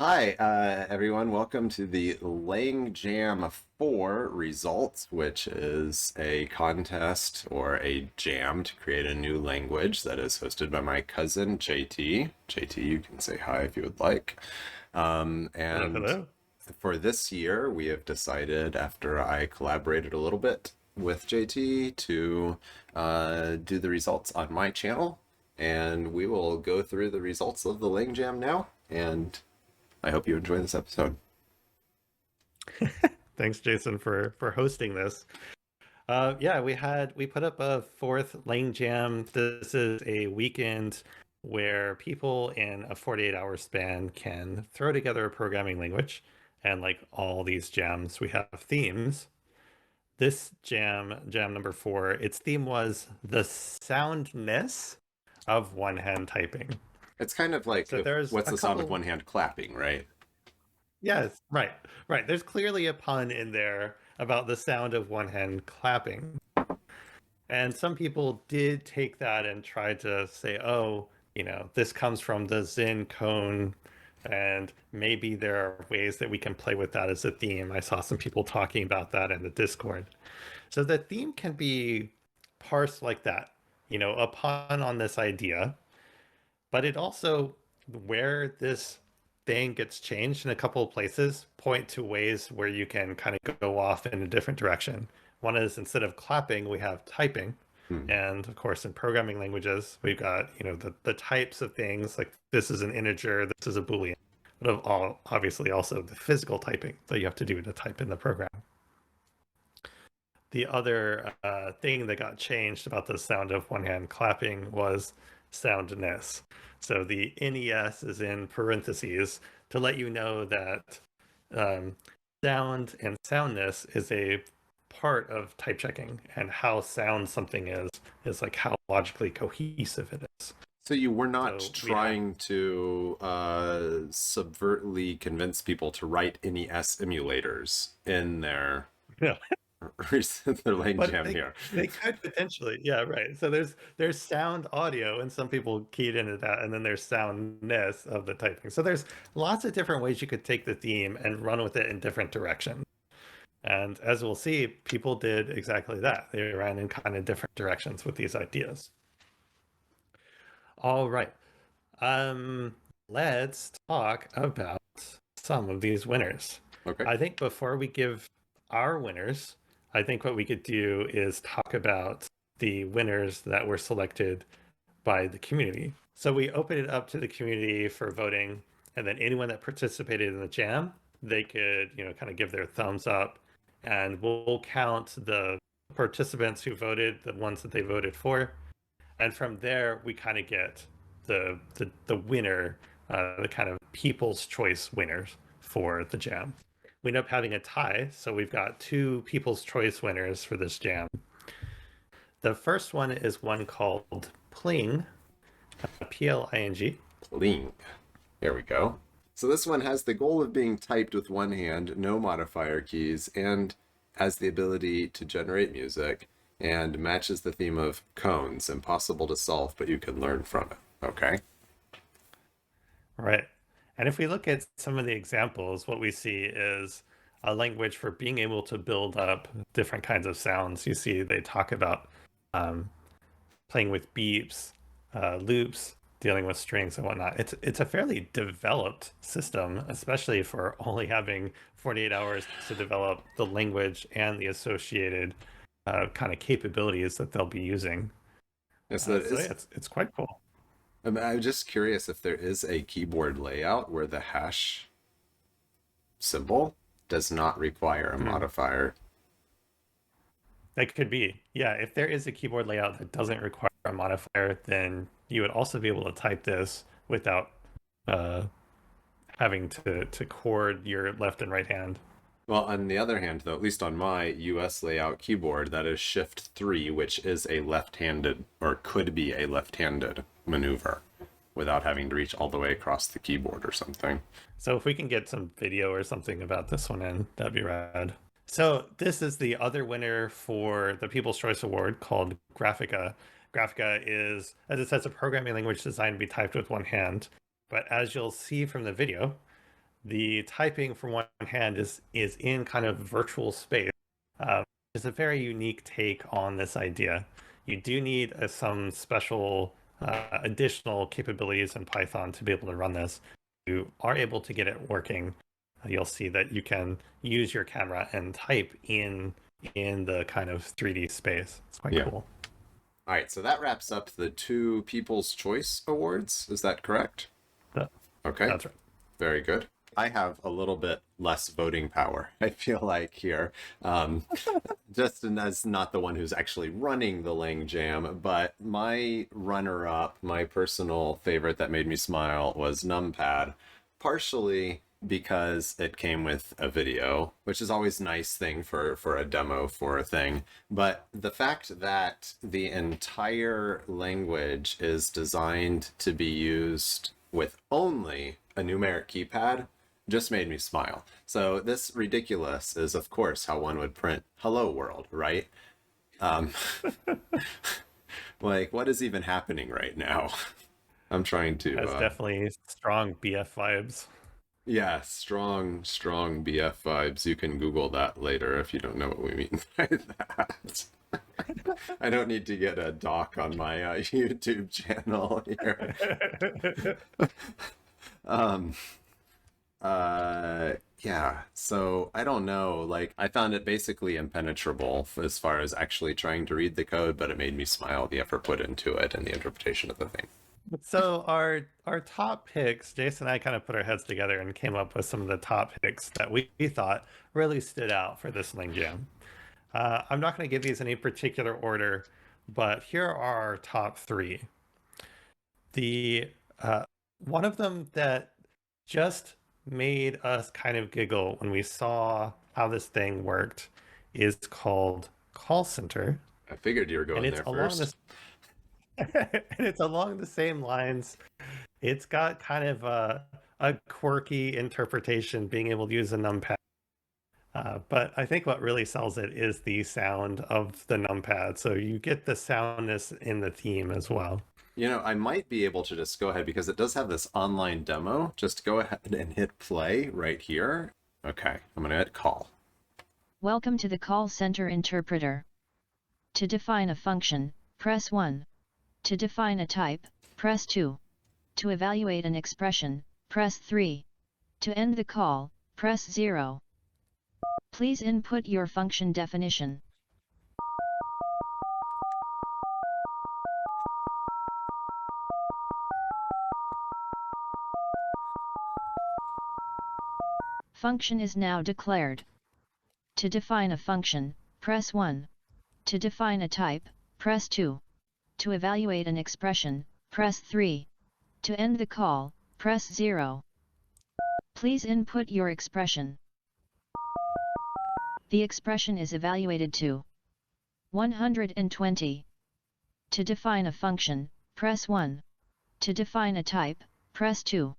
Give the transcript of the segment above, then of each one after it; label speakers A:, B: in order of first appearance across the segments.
A: Hi, everyone. Welcome to the LangJam 4 results, which is a contest or a jam to create a new language that is hosted by my cousin, JT. JT, you can say hi if you would like.
B: Hello,
A: And
B: hello.
A: for this year, we have decided, after I collaborated a little bit with JT, to do the results on my channel. And we will go through the results of the LangJam now. And I hope you enjoy this episode.
B: Thanks, Jason, for hosting this. Yeah, we put up a fourth Lane Jam. This is a weekend where people in a 48-hour span can throw together a programming language, and like all these jams, we have themes. This jam number four, its theme was the soundness of one-hand typing.
A: It's kind of like
B: So
A: if
B: there's
A: what's
B: a
A: the sound of
B: couple.
A: one hand clapping, right?
B: Yes, right, right. There's clearly a pun in there about the sound of one hand clapping. And some people did take that and try to say, oh, this comes from the Zen cone, and maybe there are ways that we can play with that as a theme. I saw some people talking about that in the Discord. So the theme can be parsed like that, a pun on this idea, but it also, where this thing gets changed in a couple of places, point to ways where you can kind of go off in a different direction. One is, instead of clapping, we have typing.
A: Hmm.
B: And of course, in programming languages, we've got, the types of things, like this is an integer, this is a Boolean, but of all, obviously also the physical typing that you have to do to type in the program. The other thing that got changed about the sound of one hand clapping was soundness. So the NES is in parentheses to let you know that um, sound and soundness is a part of type checking, and how sound something is like how logically cohesive it is.
A: So you were not
B: So we have
A: trying to subvertly convince people to write NES emulators in their
B: no,
A: their lane
B: but
A: jam here.
B: they could potentially, yeah, right. So there's sound audio, and some people keyed into that, and then there's soundness of the typing. So there's lots of different ways you could take the theme and run with it in different directions. And as we'll see, people did exactly that. They ran in kind of different directions with these ideas. All right. Um, let's talk about some of these winners.
A: Okay.
B: I think before we give our winners, I think what we could do is talk about the winners that were selected by the community. So we opened it up to the community for voting, and then anyone that participated in the jam, they could, kind of give their thumbs up, and we'll count the participants who voted, the ones that they voted for, and from there we kind of get the winner, the kind of people's choice winners for the jam. We end up having a tie, so we've got two people's choice winners for this jam. The first one is one called Pling, Pling.
A: Pling. There we go. So this one has the goal of being typed with one hand, no modifier keys, and has the ability to generate music and matches the theme of cones, impossible to solve, but you can learn from it. Okay.
B: Right. And if we look at some of the examples, what we see is a language for being able to build up different kinds of sounds. You see, they talk about um, playing with beeps, loops, dealing with strings and whatnot. It's a fairly developed system, especially for only having 48 hours to develop the language and the associated kind of capabilities that they'll be using.
A: Yes, that
B: So
A: is.
B: yeah, it's quite cool.
A: I'm just curious if there is a keyboard layout where the hash symbol does not require a
B: Hmm.
A: modifier.
B: That could be. Yeah, if there is a keyboard layout that doesn't require a modifier, then you would also be able to type this without uh, having to chord your left and right hand.
A: Well, on the other hand, though, at least on my US layout keyboard, that is Shift 3, which is a left-handed, or could be a left-handed maneuver without having to reach all the way across the keyboard or something.
B: So if we can get some video or something about this one in, that'd be rad. So this is the other winner for the People's Choice Award, called Graphica. Graphica is, as it says, a programming language designed to be typed with one hand. But as you'll see from the video, the typing from one hand is in kind of virtual space. It's a very unique take on this idea. You do need some special additional capabilities in Python to be able to run this. You are able to get it working. You'll see that you can use your camera and type in the kind of 3D space. It's quite
A: Yeah.
B: cool.
A: All right, so that wraps up the 2 People's Choice Awards. Is that correct? Okay,
B: That's right.
A: very good. I have a little bit less voting power, I feel like, here. Just as not the one who's actually running the LangJam, but my runner-up, my personal favorite that made me smile was Numpad, partially because it came with a video, which is always a nice thing for a demo for a thing. But the fact that the entire language is designed to be used with only a numeric keypad just made me smile. So this ridiculous is, of course, how one would print "Hello World," right? Um, like, what is even happening right now? I'm trying to.
B: Has definitely strong BF vibes.
A: Yeah, strong BF vibes. You can Google that later if you don't know what we mean by that. I don't need to get a doc on my YouTube channel here. um, yeah, so I don't know. Like, I found it basically impenetrable as far as actually trying to read the code, but it made me smile, the effort put into it and the interpretation of the thing.
B: So our top picks, Jason and I kind of put our heads together and came up with some of the top picks that we thought really stood out for this LangJam. I'm not going to give these any particular order, but here are our top 3. The one of them that just made us kind of giggle when we saw how this thing worked is called Call Center,
A: I figured you were
B: and
A: going
B: it's
A: there
B: along
A: first.
B: and it's along the same lines. It's got kind of a quirky interpretation, being able to use a numpad. But I think what really sells it is the sound of the numpad. So you get the soundness in the theme as well.
A: You know, I might be able to just go ahead because it does have this online demo. Just go ahead and hit play right here. Okay, I'm going to hit call.
C: Welcome to the call center interpreter. To define a function, press 1. To define a type, press 2. To evaluate an expression, press 3. To end the call, press 0. Please input your function definition. Function is now declared. To define a function, press 1. To define a type, press 2. To evaluate an expression, press 3. To end the call, press 0. Please input your expression. The expression is evaluated to 120. To define a function, press 1. To define a type, press 2.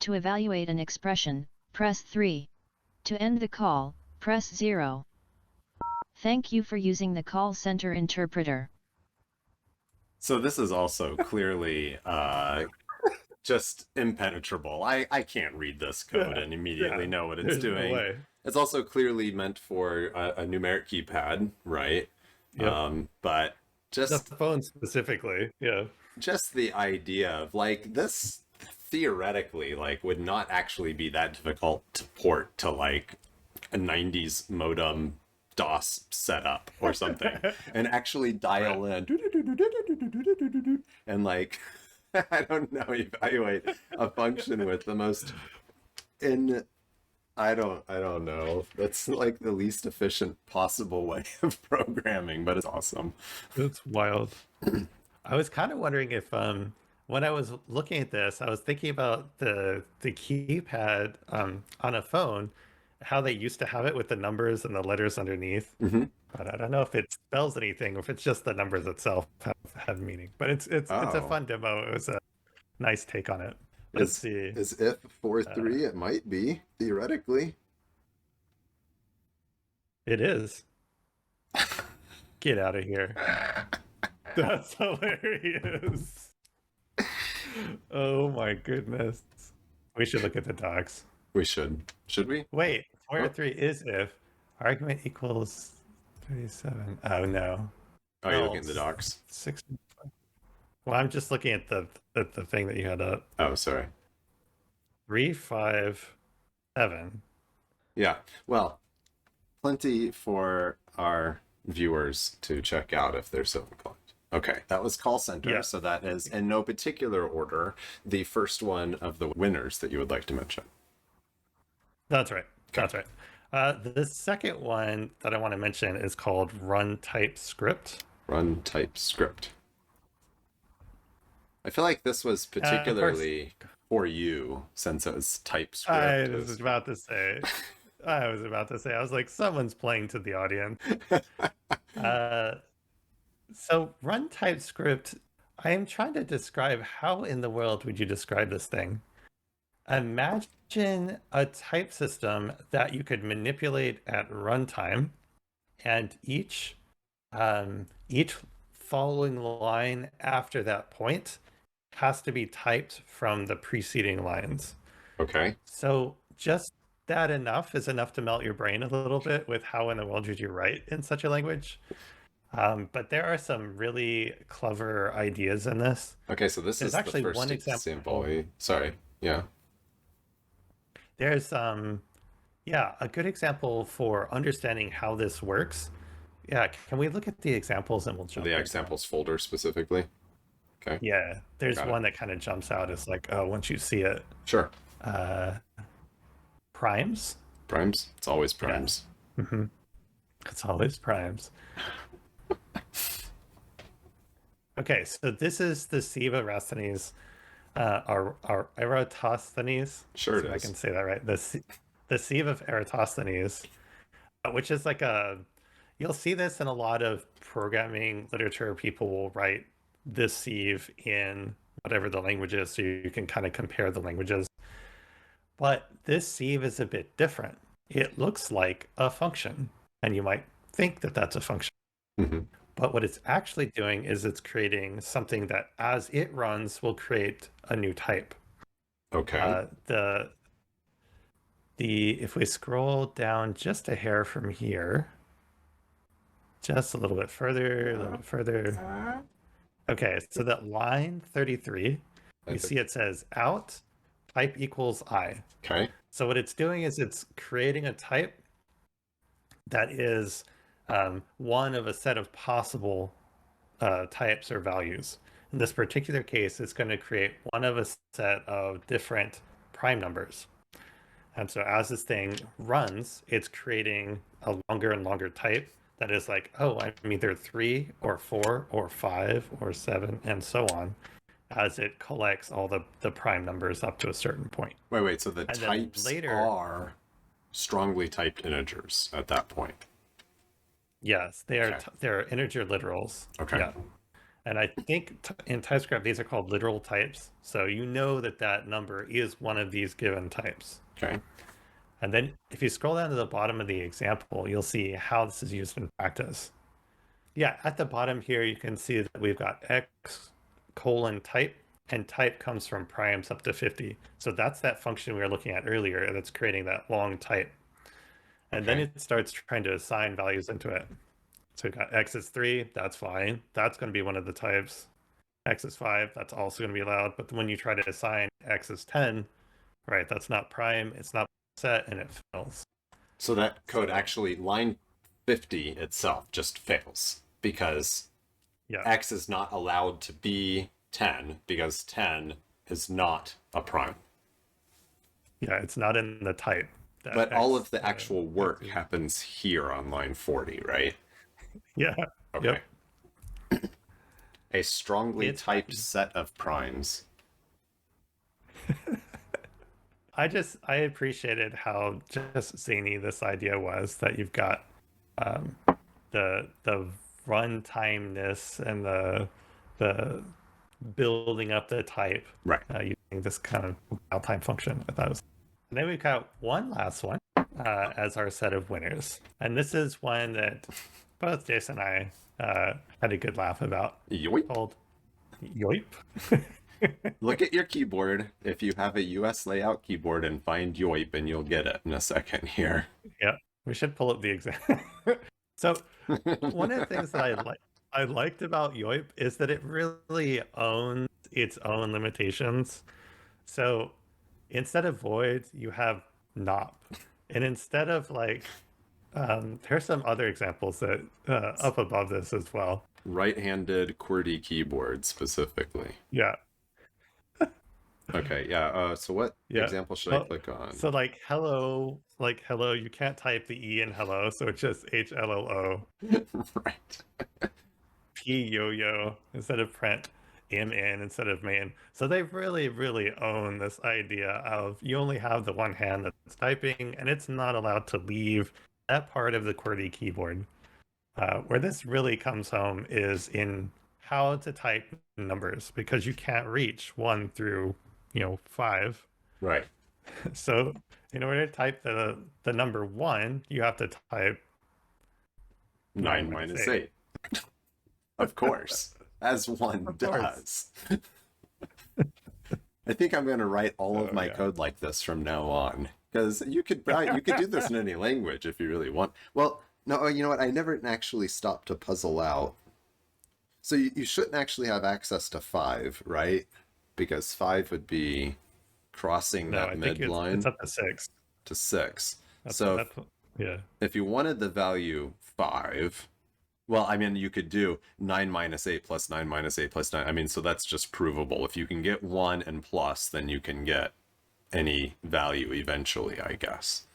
C: To evaluate an expression, press 3. To end the call, press 0. Thank you for using the call center interpreter.
A: So this is also clearly just impenetrable. I can't read this code and immediately know what it's
B: There's
A: doing.
B: no way.
A: It's also clearly meant for a numeric keypad, right?
B: Yep.
A: But
B: The
A: just
B: phone specifically, yeah.
A: just the idea of like this theoretically like would not actually be that difficult to port to like a 90s modem DOS setup or something and actually dial in and like I don't know, evaluate a function with the most in I don't know. That's like the least efficient possible way of programming, but it's awesome.
B: It's wild. I was kind of wondering if when I was looking at this, I was thinking about the keypad on a phone, how they used to have it with the numbers and the letters underneath.
A: Mm-hmm.
B: But I don't know if it spells anything or if it's just the numbers itself have meaning. But it's a
A: Oh,
B: fun demo. It was a nice take on it. Let's
A: is
B: see.
A: is if
B: Uh,
A: 4-3? It might be theoretically.
B: it is. Get out of here. That's hilarious. Oh my goodness. We should look at the docs.
A: We should. Should we?
B: Wait,
A: Oh,
B: 403 is if argument equals 37. Oh no.
A: oh, you're looking at the docs.
B: 6. Well, I'm just looking at the thing that you had up.
A: Oh, sorry.
B: 357.
A: Yeah. Well, plenty for our viewers to check out if they're so inclined. Okay, that was call center.
B: Yeah.
A: So that is in no particular order the first one of the winners that you would like to mention.
B: That's right. That's right. The second one that I want to mention is called Run Typescript.
A: Run Typescript. I feel like this was particularly for you since it was TypeScript.
B: I was about to say, I was like, someone's playing to the audience. So Run Typescript, I am trying to describe how in the world would you describe this thing? Imagine a type system that you could manipulate at runtime, and each following line after that point has to be typed from the preceding lines.
A: Okay.
B: So just that is enough to melt your brain a little bit with how in the world would you write in such a language. But there are some really clever ideas in this.
A: Okay, so this
B: There's
A: is
B: actually
A: the first
B: one
A: example. Sorry. Yeah.
B: There's a good example for understanding how this works. Yeah, can we look at the examples and we'll jump
A: The
B: into
A: examples folder specifically. Okay.
B: Yeah, there's
A: Got
B: one that kind of jumps out. It's like, oh, once you see it.
A: Sure.
B: Primes.
A: Primes? It's always primes.
B: Yeah. Mm-hmm. It's always primes. Okay, so this is the sieve of Eratosthenes. Our Eratosthenes.
A: Sure,
B: so
A: it
B: I
A: is.
B: can say that right. The sieve of Eratosthenes, which is like you'll see this in a lot of programming literature. People will write this sieve in whatever the language is, so you can kind of compare the languages. But this sieve is a bit different. It looks like a function, and you might think that that's a function.
A: Mm-hmm.
B: But what it's actually doing is it's creating something that, as it runs, will create a new type.
A: Okay.
B: If we scroll down just a hair from here, just a little bit further, Okay, so that line 33, you see it says out type equals I.
A: Okay.
B: So what it's doing is it's creating a type that is one of a set of possible types or values. In this particular case, it's going to create one of a set of different prime numbers. And so as this thing runs, it's creating a longer and longer type that is like, oh, I'm either 3 or 4 or 5 or 7 and so on, as it collects all the prime numbers up to a certain point.
A: Wait. So the types are strongly typed integers at that point.
B: Yes, they're integer literals.
A: Okay.
B: Yeah. And I think in TypeScript, these are called literal types. So you know that number is one of these given types.
A: Okay.
B: And then if you scroll down to the bottom of the example, you'll see how this is used in practice. Yeah, at the bottom here, you can see that we've got x colon type, and type comes from primes up to 50. So that's that function we were looking at earlier that's creating that long type. And then it starts trying to assign values into it. So we've got x is 3, that's fine. That's going to be one of the types. X is 5, that's also going to be allowed. But when you try to assign x is 10, right, that's not prime, it's not set, and it fails.
A: So that code actually, line 50 itself just fails because x is not allowed to be 10 because 10 is not a prime.
B: Yeah, it's not in the type.
A: But all of the actual work happens here on line 40, right?
B: Yeah.
A: Okay. Yep. A strongly typed set of primes.
B: I appreciated how just zany this idea was, that you've got the runtimeness and the building up the type,
A: right?
B: Using this kind of time function. I thought it was. And then we've got one last one as our set of winners, and this is one that both Jason and I had a good laugh about.
A: Yoip.
B: Called Yoip.
A: Look at your keyboard if you have a US layout keyboard and find Yoip and you'll get it in a second here.
B: Yeah, we should pull up the example. So one of the things that I liked about Yoip is that it really owns its own limitations. So instead of voids, you have not. And instead of like there's some other examples that up above this as well.
A: Right-handed QWERTY keyboard specifically.
B: Yeah.
A: Okay, yeah. So what
B: Yeah.
A: example should I click on?
B: So like hello, you can't type the E in hello, so it's just HLLO.
A: Right.
B: P yo-yo instead of print, MN instead of man. So they really, really own this idea of you only have the one hand that's typing, and it's not allowed to leave that part of the QWERTY keyboard. Where this really comes home is in how to type numbers, because you can't reach 1 through 5.
A: Right.
B: So in order to type the number 1, you have to type
A: 9 minus 8. Of course, as one does. I think I'm going to write all of my code like this from now on, because you could do this in any language if you really want. Well, no, you know what? I never actually stopped to puzzle out. So you shouldn't actually have access to 5, right? Because 5 would be crossing that midline.
B: It's up to 6.
A: To 6.
B: Yeah.
A: If you wanted the value 5, well, I mean, you could do 9 minus 8 plus 9 minus 8 plus 9. I mean, so that's just provable. If you can get 1 and plus, then you can get any value eventually, I guess.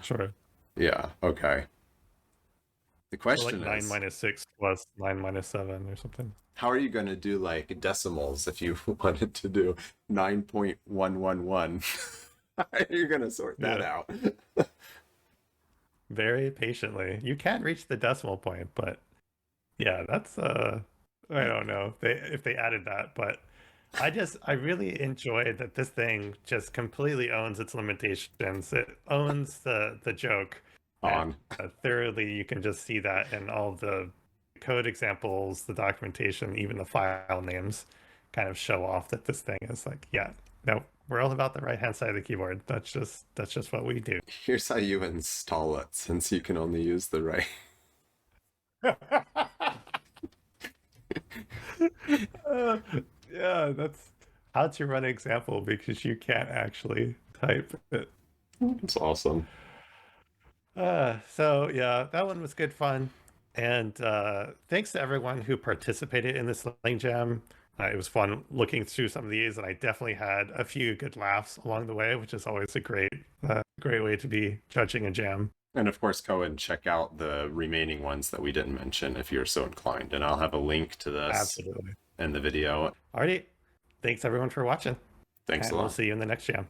B: Sure.
A: Yeah, okay. The question
B: so like 9
A: is...
B: 9 minus 6 plus 9 minus 7 or something.
A: How are you going to do, like, decimals if you wanted to do 9.111? How are you going to sort that out?
B: Very patiently. You can reach the decimal point, but yeah, that's I don't know if they added that, but I really enjoyed that this thing just completely owns its limitations. It owns the joke.
A: On.
B: And, thoroughly, you can just see that in all the code examples, the documentation, even the file names kind of show off that this thing is like, yeah, no, we're all about the right hand side of the keyboard. That's just what we do.
A: Here's how you install it, since you can only use the right.
B: Yeah, that's how to run an example because you can't actually type it.
A: It's awesome.
B: So yeah, that one was good fun. And thanks to everyone who participated in this LangJam. It was fun looking through some of these, and I definitely had a few good laughs along the way, which is always a great way to be judging a jam.
A: And of course, go and check out the remaining ones that we didn't mention if you're so inclined. And I'll have a link to this in the video.
B: Alrighty. Thanks everyone for watching.
A: Thanks a lot.
B: We'll see you in the next jam.